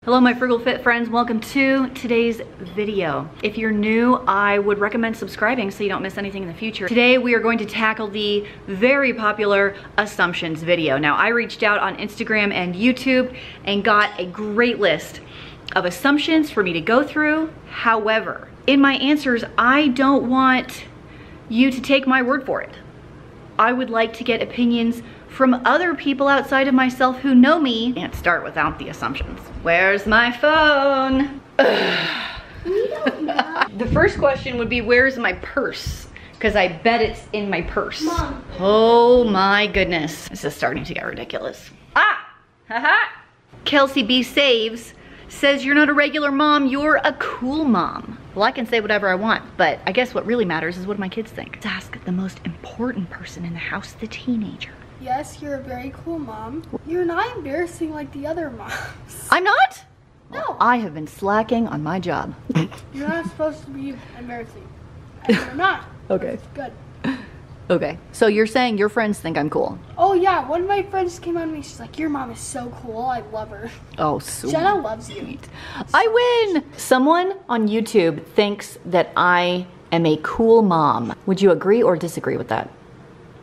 Hello my Frugal Fit friends, welcome to today's video. If you're new, I would recommend subscribing so you don't miss anything in the future. Today we are going to tackle the very popular assumptions video. Now I reached out on Instagram and YouTube and got a great list of assumptions for me to go through. However, in my answers, I don't want you to take my word for it. I would like to get opinions from other people outside of myself who know me. Can't start without the assumptions. Where's my phone? The first question would be, where's my purse? Because I bet it's in my purse. Mom. Oh my goodness. This is starting to get ridiculous. Ah! Haha! Kelsey B. Saves says you're not a regular mom, you're a cool mom. Well, I can say whatever I want, but I guess what really matters is what my kids think. Let's ask the most important person in the house, the teenager. Yes, you're a very cool mom. You're not embarrassing like the other moms. I'm not? No. Well, I have been slacking on my job. You're not supposed to be embarrassing. And you're not. Okay. That's good. Okay, so you're saying your friends think I'm cool? Oh yeah, one of my friends came on me. She's like, your mom is so cool. I love her. Oh, sweet. Jenna loves you. I win! Someone on YouTube thinks that I am a cool mom. Would you agree or disagree with that?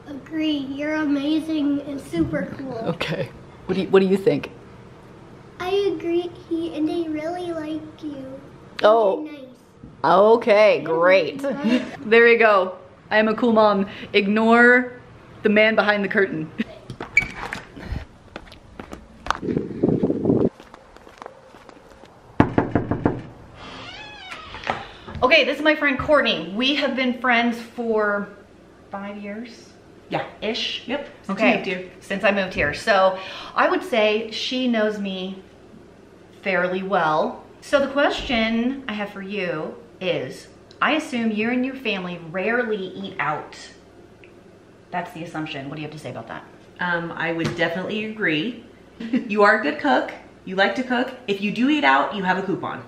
Agree. You're amazing and super cool. Okay. What do you think? I agree. And they really like you. Oh. You're nice. Okay, great. There you go. I am a cool mom. Ignore the man behind the curtain. Okay, this is my friend Courtney. We have been friends for 5 years. Yeah. Ish? Yep. Since you moved here. Since I moved here. So I would say she knows me fairly well. So the question I have for you is, I assume you and your family rarely eat out. That's the assumption. What do you have to say about that? I would definitely agree. You are a good cook. You like to cook. If you do eat out, you have a coupon.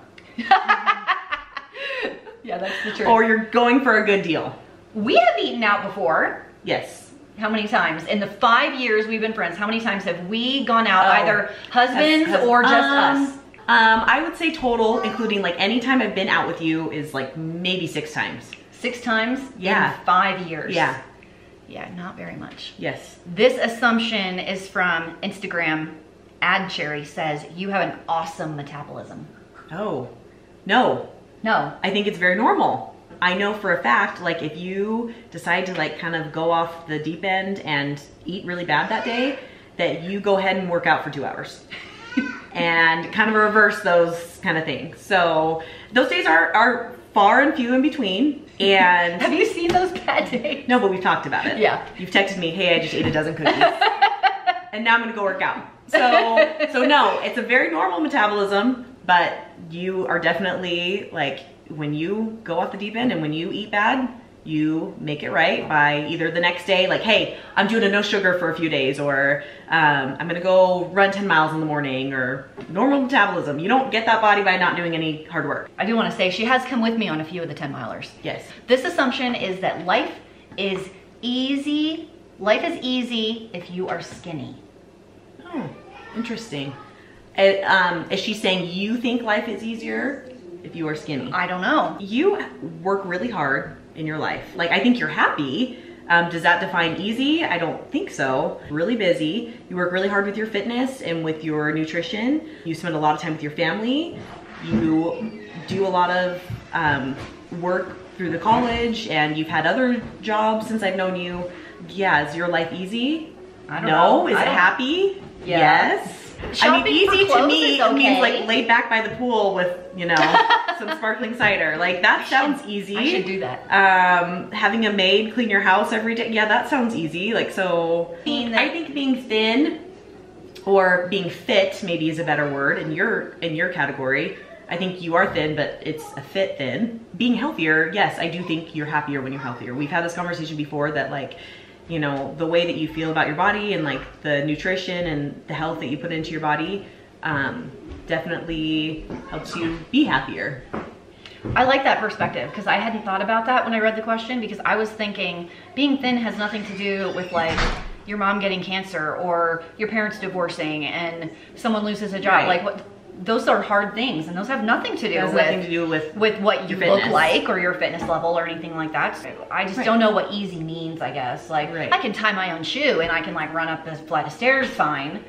Yeah, that's the truth. Or you're going for a good deal. We have eaten out before. Yes. How many times? In the 5 years we've been friends, how many times have we gone out, either husbands or just us? I would say total, including like any time I've been out with you, is like maybe 6 times. 6 times? Yeah. In 5 years? Yeah. Yeah, not very much. Yes. This assumption is from Instagram. AdCherry says, you have an awesome metabolism. Oh, no. No. I think it's very normal. I know for a fact, like if you decide to like kind of go off the deep end and eat really bad that day, that you go ahead and work out for 2 hours. And kind of reverse those kind of things. So those days are far and few in between. And have you seen those bad days? No, but we've talked about it. Yeah. You've texted me, hey, I just ate a dozen cookies. And now I'm gonna go work out. So no, it's a very normal metabolism, but you are definitely like, when you go off the deep end and when you eat bad, you make it right by either the next day, like, hey, I'm doing a no sugar for a few days, or I'm gonna go run 10 miles in the morning, or normal metabolism. You don't get that body by not doing any hard work. I do want to say she has come with me on a few of the 10 milers. Yes. This assumption is that life is easy. Life is easy if you are skinny. Oh, interesting. Is she saying you think life is easier if you are skinny? I don't know. You work really hard in your life. Like, I think you're happy. Does that define easy? I don't think so. Really busy. You work really hard with your fitness and with your nutrition. You spend a lot of time with your family. You do a lot of work through the college, and you've had other jobs since I've known you. Yeah, is your life easy? I don't know. Is it happy? Yeah. Yes. Shopping I mean, easy to me means like okay. laid back by the pool with, you know, some sparkling cider. Like that sounds easy. I should do that. Having a maid clean your house every day. Yeah, that sounds easy. Like, so I think being thin or being fit maybe is a better word in your category. I think you are thin, but it's a fit thin. Being healthier, yes, I do think you're happier when you're healthier. We've had this conversation before that, like, you know, the way that you feel about your body and like the nutrition and the health that you put into your body definitely helps you be happier. I like that perspective because I hadn't thought about that when I read the question, because I was thinking being thin has nothing to do with like your mom getting cancer or your parents divorcing and someone loses a job. Right. Like what those are hard things, and those have nothing to do It has nothing to do with what you your look fitness. like or your fitness level or anything like that. So I just don't know what easy means, I guess. Like, I can tie my own shoe and I can like run up this flight of stairs fine.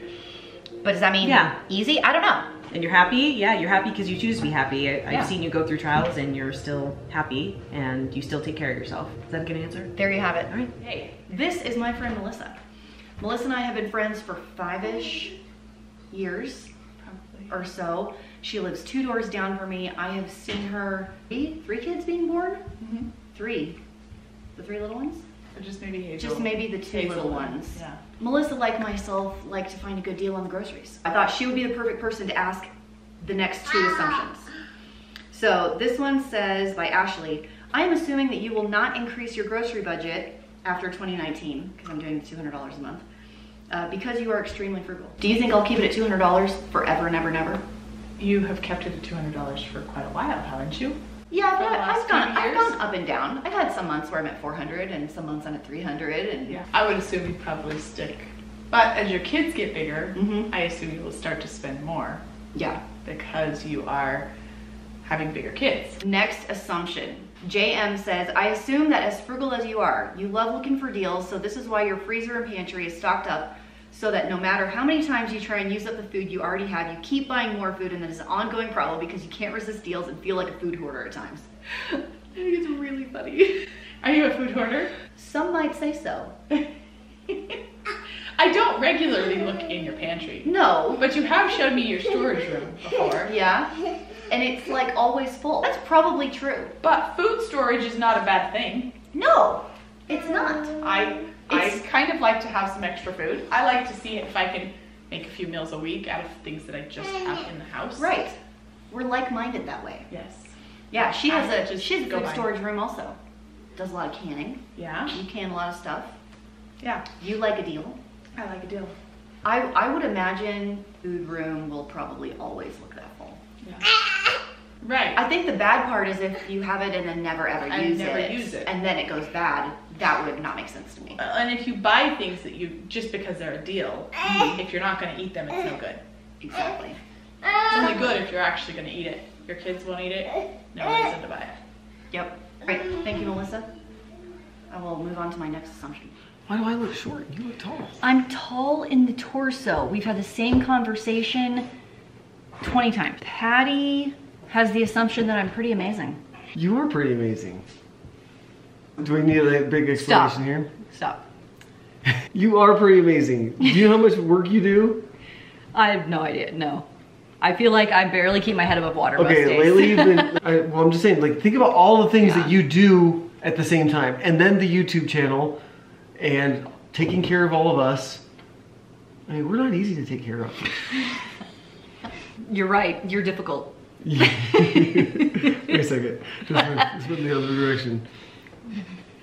But does that mean easy? I don't know. And you're happy? Yeah, you're happy because you choose to be happy. I've seen you go through trials and you're still happy and you still take care of yourself. Is that a good answer? There you have it. All right. Hey, this is my friend Melissa. Melissa and I have been friends for 5-ish years or so. She lives 2 doors down from me. I have seen her, three kids being born? Mm-hmm. 3. The 3 little ones? Or just maybe Hazel. Just maybe the 2 little one. ones. Yeah. Melissa, like myself, like to find a good deal on the groceries. I thought she would be the perfect person to ask the next 2 assumptions. So this one says by Ashley, I am assuming that you will not increase your grocery budget after 2019, because I'm doing $200 a month, because you are extremely frugal. Do you think I'll keep it at $200 forever and ever and ever? You have kept it at $200 for quite a while, haven't you? Yeah, but For the last I've few years? gone up and down. I've had some months where I'm at 400 and some months I'm at 300 and Yeah. I would assume you'd probably stick. But as your kids get bigger, Mhm. I assume you will start to spend more yeah. because you are having bigger kids. Next assumption. JM says, I assume that as frugal as you are, you love looking for deals, so this is why your freezer and pantry is stocked up, so that no matter how many times you try and use up the food you already have, you keep buying more food, and that is an ongoing problem because you can't resist deals and feel like a food hoarder at times. I think it's really funny. Are you a food hoarder? Some might say so. I don't regularly look in your pantry. No. But you have shown me your storage room before. Yeah. And it's like always full. That's probably true. But food storage is not a bad thing. No, it's not. I kind of like to have some extra food. I like to see if I can make a few meals a week out of things that I just have in the house. Right. We're like-minded that way. Yes. Yeah, she has a Just food go buy. storage room also. Does a lot of canning. Yeah. You can a lot of stuff. Yeah. You like a deal. I like a deal. I would imagine food room will probably always look that full. Yeah. Right. I think the bad part is if you have it and then never ever And use never it, use it. and then it goes bad. That would not make sense to me. And if you buy things that you just because they're a deal, if you're not going to eat them, it's no good. Exactly. It's only good if you're actually going to eat it. Your kids won't eat it. No reason to buy it. Yep. Right. Thank you, Melissa. I will move on to my next assumption. Why do I look short? You look tall. I'm tall in the torso. We've had the same conversation 20 times. Patty has the assumption that I'm pretty amazing. You are pretty amazing. Do we need a big explanation here? Stop. You are pretty amazing. Do you know how much work you do? I have no idea. No. I feel like I barely keep my head above water most Okay, days. lately you've been, well, I'm just saying, like, think about all the things that you do at the same time. And then the YouTube channel and taking care of all of us. I mean, we're not easy to take care of. You're right. You're difficult. Wait a second. Just went in the other direction.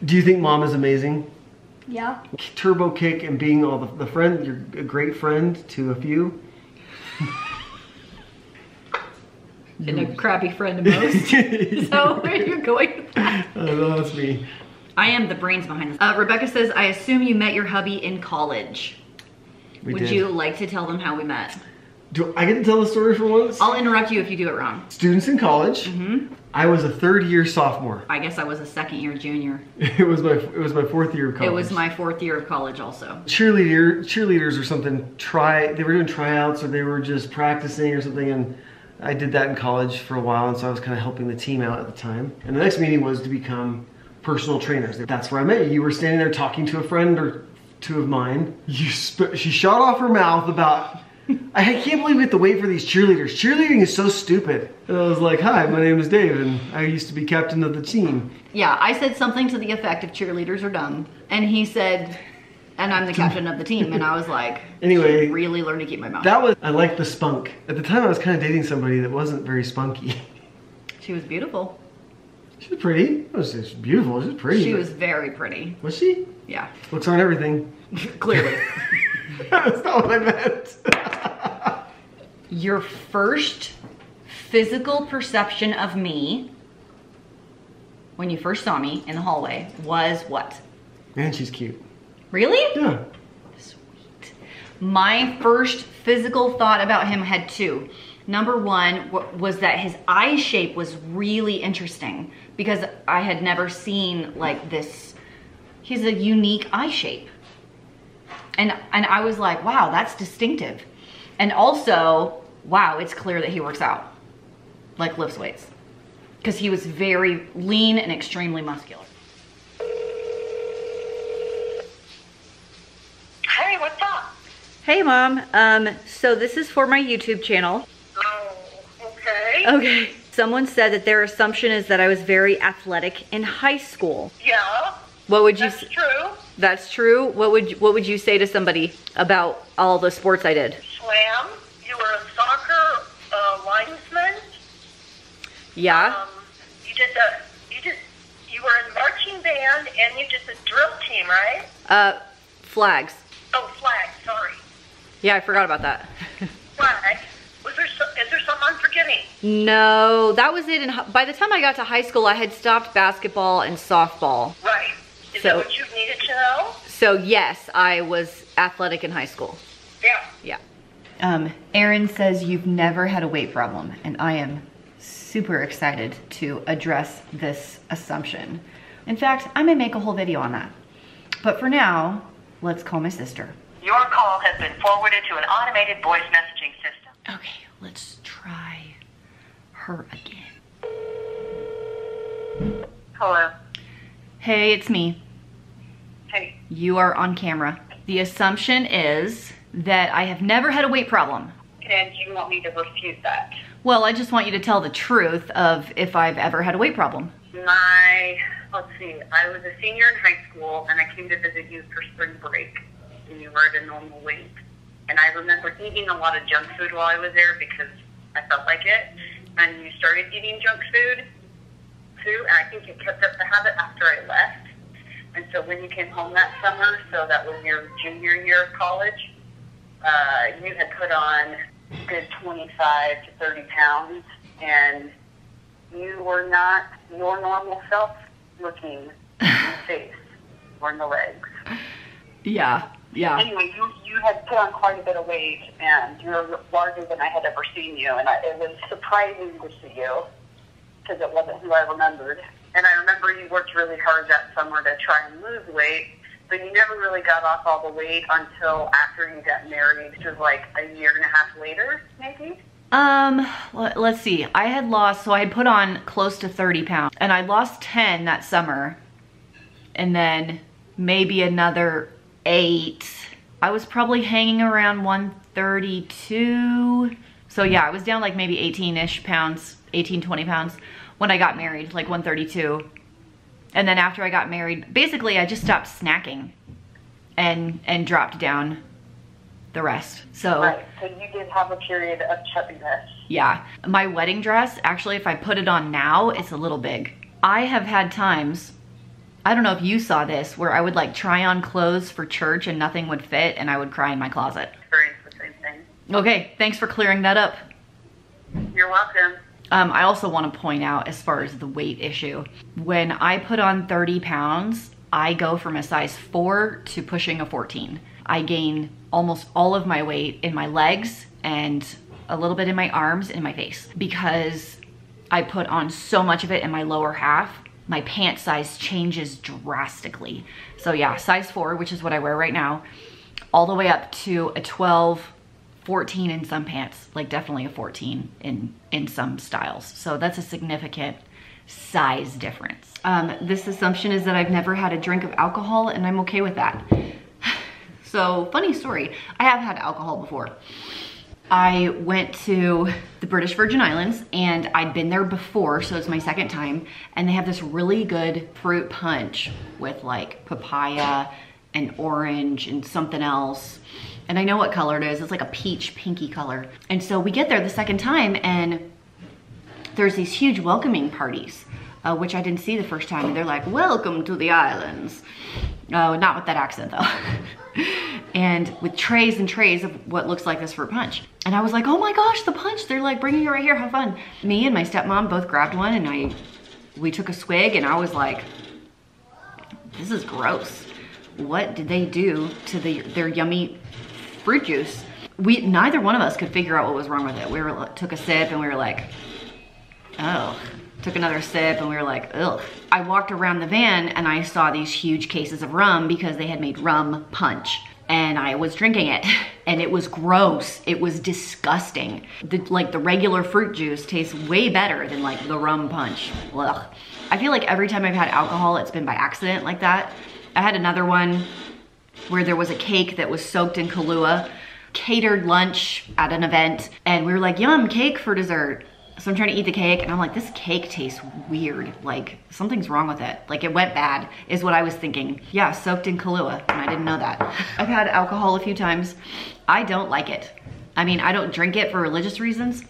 Do you think Mom is amazing? Yeah. Turbo kick and being all the friend, you're a great friend to a few. And a crappy friend to most. So where you're going with that? No, that's me. I am the brains behind this. Rebecca says, I assume you met your hubby in college. We Would did. you like to tell them how we met? Do I get to tell the story for once? I'll interrupt you if you do it wrong. Students in college. I was a third-year sophomore. I guess I was a second-year junior. It was my fourth year of college. It was my 4th year of college also. Cheerleaders or something. They were doing tryouts or they were just practicing or something, and I did that in college for a while, and so I was kind of helping the team out at the time. And the next meeting was to become personal trainers. That's where I met you. You were standing there talking to a friend or two of mine. She shot off her mouth about, I can't believe we have to wait for these cheerleaders. Cheerleading is so stupid. And I was like, hi, my name is Dave, and I used to be captain of the team. Yeah, I said something to the effect of cheerleaders are dumb. And he said, and I'm the captain of the team. And I was like, Anyway, should really learn to keep my mouth shut. I liked the spunk. At the time I was kind of dating somebody that wasn't very spunky. She was beautiful. She was pretty. She was beautiful. She was pretty. She was very pretty. Was she? Yeah, Looks aren't everything. clearly. That's not what I meant. Your first physical perception of me when you first saw me in the hallway was what? Man, she's cute. Really? Yeah. Sweet. My first physical thought about him had 2. Number one was that his eye shape was really interesting because I had never seen like this. He's a unique eye shape. And I was like, wow, that's distinctive. And also, wow, it's clear that he works out, like lifts weights. Because he was very lean and extremely muscular. Hey, what's up? Hey Mom, so this is for my YouTube channel. Oh, okay. Okay. Someone said that their assumption is that I was very athletic in high school. Yeah, What would you that's true. That's true? What would you say to somebody about all the sports I did? Swam. You were a soccer linesman. Yeah? You were in marching band and you did the drill team, right? Flags. Oh, flag, sorry. Yeah, I forgot about that. Flag. Is there something I'm forgetting? No, that was it. By the time I got to high school, I had stopped basketball and softball. Right. Is So- that what you needed to know? So yes, I was athletic in high school. Yeah. Yeah. Erin says you've never had a weight problem, and I am super excited to address this assumption. In fact, I may make a whole video on that. But for now, let's call my sister. Your call has been forwarded to an automated voice messaging system. Okay, let's try her again. Hello. Hey, it's me. Hey. You are on camera. The assumption is that I have never had a weight problem. And you want me to refute that? Well, I just want you to tell the truth of if I've ever had a weight problem. Let's see, I was a senior in high school and I came to visit you for spring break and you were at a normal weight. And I remember eating a lot of junk food while I was there because I felt like it. And you started eating junk food too, and I think you kept up the habit after I left. And so when you came home that summer, so that was your junior year of college, you had put on a good 25 to 30 pounds, and you were not your normal self looking in the face or in the legs. Yeah. Anyway, you had put on quite a bit of weight, and you were larger than I had ever seen you, and it was surprising to see you because it wasn't who I remembered. And I remember you worked really hard that summer to try and lose weight, but you never really got off all the weight until after you got married, which was like a year and a half later, maybe? Let's see. I had put on close to 30 pounds, and I lost 10 that summer, and then maybe another 8. I was probably hanging around 132. So yeah, I was down like maybe 18-ish pounds, 18, 20 pounds when I got married, like 132. And then after I got married, basically I just stopped snacking and dropped down the rest. So, right. So you did have a period of chubbiness. Yeah. My wedding dress, actually, if I put it on now, it's a little big. I have had times, I don't know if you saw this, where I would like try on clothes for church and nothing would fit and I would cry in my closet. Experience the same thing. Okay, thanks for clearing that up. You're welcome. I also want to point out, as far as the weight issue, when I put on 30 pounds, I go from a size 4 to pushing a 14. I gain almost all of my weight in my legs and a little bit in my arms and my face because I put on so much of it in my lower half. My pant size changes drastically. So yeah, size 4, which is what I wear right now, all the way up to a 12, 14 in some pants, like definitely a 14 in some styles. So that's a significant size difference. This assumption is that I've never had a drink of alcohol and I'm okay with that. So funny story, I have had alcohol before. I went to the British Virgin Islands and I'd been there before, so it's my second time, and they have this really good fruit punch with like papaya and orange and something else. And I know what color it is. It's like a peach pinky color. And so we get there the second time and there's these huge welcoming parties, which I didn't see the first time. And they're like, welcome to the islands. Oh, not with that accent though. And with trays and trays of what looks like this fruit punch. And I was like, oh my gosh, the punch. They're like, bringing it right here, have fun. Me and my stepmom both grabbed one and we took a swig and I was like, this is gross. What did they do to their yummy fruit juice? neither one of us could figure out what was wrong with it. We took a sip and we were like, oh. Took another sip and we were like, ugh. I walked around the van and I saw these huge cases of rum because they had made rum punch. And I was drinking it and it was gross. It was disgusting. The regular fruit juice tastes way better than like the rum punch. Ugh. I feel like every time I've had alcohol, it's been by accident like that. I had another one where there was a cake that was soaked in Kahlua, catered lunch at an event, and we were like, yum, cake for dessert. So I'm trying to eat the cake and I'm like, this cake tastes weird. Like something's wrong with it. Like it went bad is what I was thinking. Yeah, soaked in Kahlua and I didn't know that. I've had alcohol a few times. I don't like it. I mean, I don't drink it for religious reasons,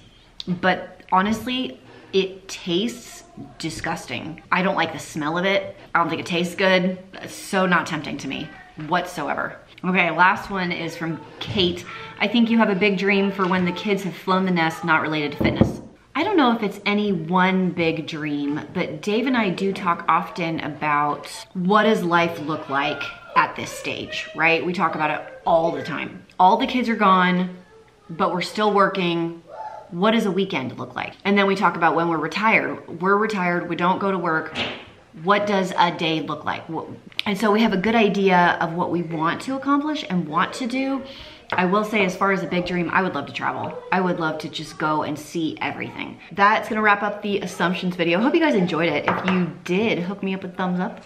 but honestly, it tastes disgusting. I don't like the smell of it. I don't think it tastes good. It's so not tempting to me whatsoever. Okay, last one is from Kate. I think you have a big dream for when the kids have flown the nest not related to fitness. I don't know if it's any one big dream, but Dave and I do talk often about what does life look like at this stage, right? We talk about it all the time. All the kids are gone, but we're still working. What does a weekend look like? And then we talk about when we're retired. We're retired, we don't go to work. What does a day look like? And so we have a good idea of what we want to accomplish and want to do. I will say, as far as a big dream, I would love to travel. I would love to just go and see everything. That's gonna wrap up the assumptions video. Hope you guys enjoyed it. If you did, hook me up with a thumbs up.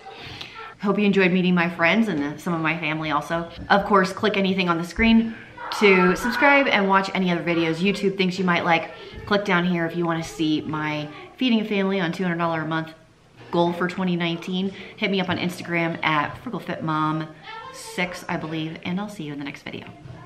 Hope you enjoyed meeting my friends and some of my family also. Of course, click anything on the screen to subscribe and watch any other videos YouTube thinks you might like. Click down here if you wanna see my feeding a family on $200 a month goal for 2019. Hit me up on Instagram at FrugalFitMom6, I believe, and I'll see you in the next video.